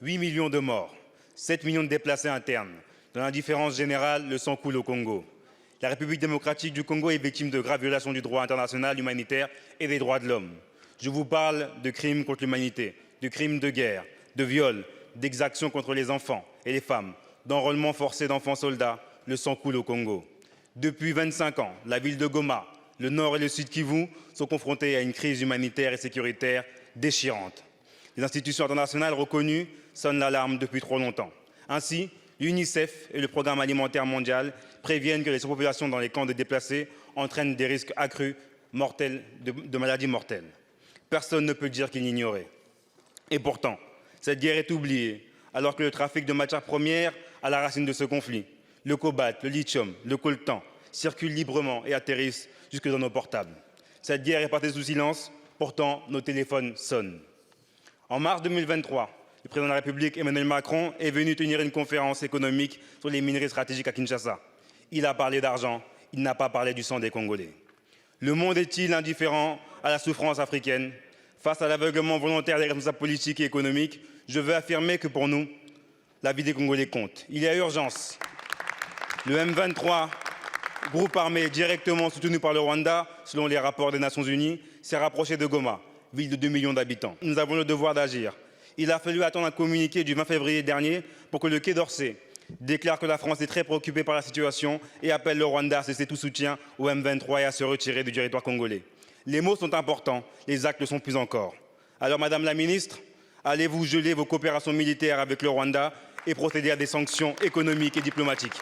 8 millions de morts, 7 millions de déplacés internes. Dans l'indifférence générale, le sang coule au Congo. La République démocratique du Congo est victime de graves violations du droit international humanitaire et des droits de l'homme. Je vous parle de crimes contre l'humanité, de crimes de guerre, de viols, d'exactions contre les enfants et les femmes, d'enrôlement forcé d'enfants soldats. Le sang coule au Congo. Depuis 25 ans, la ville de Goma, le nord et le sud Kivu sont confrontés à une crise humanitaire et sécuritaire déchirante. Les institutions internationales reconnues sonnent l'alarme depuis trop longtemps. Ainsi, l'UNICEF et le Programme alimentaire mondial préviennent que les surpopulations dans les camps de déplacés entraînent des risques accrus de maladies mortelles. Personne ne peut dire qu'il l'ignorait. Et pourtant, cette guerre est oubliée, alors que le trafic de matières premières à la racine de ce conflit, le cobalt, le lithium, le coltan, circulent librement et atterrissent jusque dans nos portables. Cette guerre est passée sous silence, pourtant nos téléphones sonnent. En mars 2023, le président de la République, Emmanuel Macron, est venu tenir une conférence économique sur les minerais stratégiques à Kinshasa. Il a parlé d'argent, il n'a pas parlé du sang des Congolais. Le monde est-il indifférent à la souffrance africaine? Face à l'aveuglement volontaire des responsables politiques et économiques, je veux affirmer que pour nous, la vie des Congolais compte. Il y a urgence. Le M23, groupe armé directement soutenu par le Rwanda, selon les rapports des Nations Unies, s'est rapproché de Goma, ville de 2 millions d'habitants. Nous avons le devoir d'agir. Il a fallu attendre un communiqué du 20 février dernier pour que le Quai d'Orsay déclare que la France est très préoccupée par la situation et appelle le Rwanda à cesser tout soutien au M23 et à se retirer du territoire congolais. Les mots sont importants, les actes le sont plus encore. Alors, Madame la Ministre, allez-vous geler vos coopérations militaires avec le Rwanda et procéder à des sanctions économiques et diplomatiques?